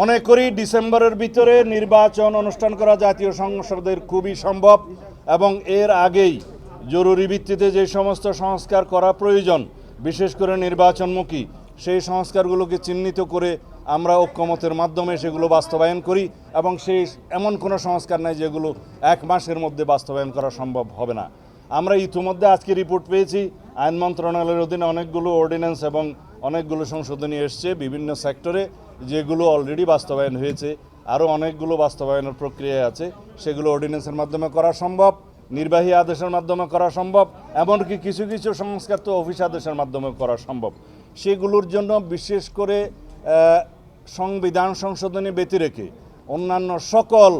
মনে করি ডিসেম্বরের ভিতরে নির্বাচন অনুষ্ঠান করা জাতীয় সংসদের খুবই সম্ভব এবং এর আগেই জরুরি ভিত্তিতে যে সমস্ত সংস্কার করা প্রয়োজন, বিশেষ করে নির্বাচনমুখী সেই সংস্কারগুলোকে চিহ্নিত করে আমরা ঐক্যমতের মাধ্যমে সেগুলো বাস্তবায়ন করি এবং সেই এমন কোনো সংস্কার নাই যেগুলো এক মাসের মধ্যে বাস্তবায়ন করা সম্ভব হবে না। আমরা ইতিমধ্যে আজকে রিপোর্ট পেয়েছি আইন মন্ত্রণালয়ের অধীনে অনেকগুলো অর্ডিন্যান্স এবং অনেকগুলো সংশোধনী এসছে বিভিন্ন সেক্টরে, যেগুলো অলরেডি বাস্তবায়ন হয়েছে। আরও অনেকগুলো বাস্তবায়নের প্রক্রিয়ায় আছে, সেগুলো অর্ডিন্যান্সের মাধ্যমে করা সম্ভব, নির্বাহী আদেশের মাধ্যমে করা সম্ভব, এমনকি কিছু কিছু সংস্কার তো অফিস আদেশের মাধ্যমে করা সম্ভব। সেগুলোর জন্য বিশেষ করে সংবিধান সংশোধনী ব্যতি রেখে অন্যান্য সকল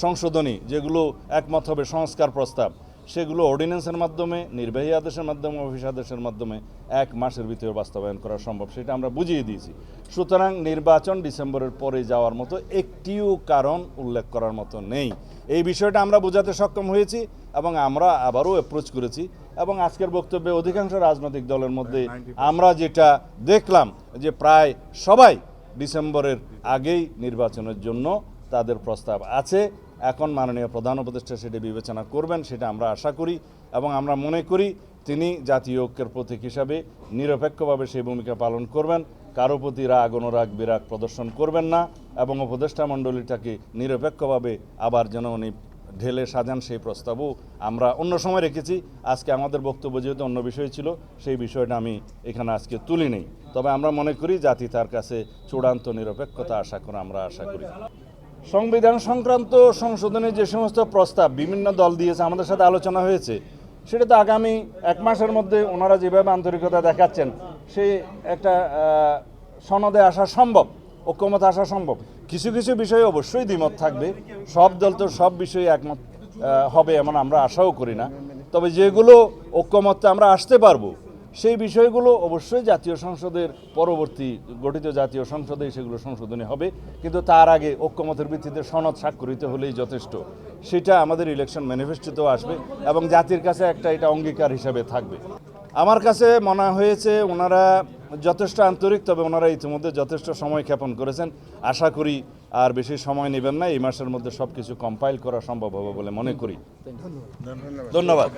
সংশোধনী যেগুলো একমত হবে সংস্কার প্রস্তাব, সেগুলো অর্ডিন্যান্সের মাধ্যমে, নির্বাহী আদেশের মাধ্যমে, অফিস আদেশের মাধ্যমে এক মাসের ভিতরে বাস্তবায়ন করা সম্ভব, সেটা আমরা বুঝিয়ে দিয়েছি। সুতরাং নির্বাচন ডিসেম্বরের পরে যাওয়ার মতো একটিও কারণ উল্লেখ করার মতো নেই। এই বিষয়টা আমরা বোঝাতে সক্ষম হয়েছি এবং আমরা আবারও অ্যাপ্রোচ করেছি এবং আজকের বক্তব্যে অধিকাংশ রাজনৈতিক দলের মধ্যে আমরা যেটা দেখলাম যে প্রায় সবাই ডিসেম্বরের আগেই নির্বাচনের জন্য তাদের প্রস্তাব আছে। এখন মাননীয় প্রধান উপদেষ্টা সেটা বিবেচনা করবেন, সেটা আমরা আশা করি এবং আমরা মনে করি তিনি জাতীয় ঐক্যের প্রতীক হিসাবে নিরপেক্ষভাবে সেই ভূমিকা পালন করবেন, কারো প্রতি রাগ অনুরাগ বিরাগ প্রদর্শন করবেন না এবং উপদেষ্টা মণ্ডলীটাকে নিরপেক্ষভাবে আবার যেন উনি ঢেলে সাজান সেই প্রস্তাবও আমরা অন্য সময় রেখেছি। আজকে আমাদের বক্তব্য যেহেতু অন্য বিষয় ছিল, সেই বিষয়টা আমি এখানে আজকে তুলি নেই। তবে আমরা মনে করি জাতি তার কাছে চূড়ান্ত নিরপেক্ষতা আমরা আশা করি। সংবিধান সংক্রান্ত সংশোধনে যে সমস্ত প্রস্তাব বিভিন্ন দল দিয়েছে, আমাদের সাথে আলোচনা হয়েছে, সেটা তো আগামী এক মাসের মধ্যে ওনারা যেভাবে আন্তরিকতা দেখাচ্ছেন সে একটা সনদে আসা সম্ভব, ঐক্যমত আসা সম্ভব। কিছু কিছু বিষয়ে অবশ্যই দ্বিমত থাকবে, সব দল তো সব বিষয়ে একমত হবে এমন আমরা আশাও করি না। তবে যেগুলো ঐক্যমতে আমরা আসতে পারবো সেই বিষয়গুলো অবশ্যই জাতীয় সংসদের পরবর্তী গঠিত জাতীয় সংসদে সেগুলো সংশোধনী হবে, কিন্তু তার আগে ঐক্যমতের ভিত্তিতে সনদ স্বাক্ষরিত হলেই যথেষ্ট। সেটা আমাদের ইলেকশন ম্যানিফেস্টোতেও আসবে এবং জাতির কাছে এটা অঙ্গীকার হিসাবে থাকবে। আমার কাছে মনে হয়েছে ওনারা যথেষ্ট আন্তরিক, তবে ওনারা ইতিমধ্যে যথেষ্ট সময় ক্ষেপণ করেছেন। আশা করি আর বেশি সময় নেবেন না, এই মাসের মধ্যে সব কিছু কম্পাইল করা সম্ভব হবে বলে মনে করি। ধন্যবাদ।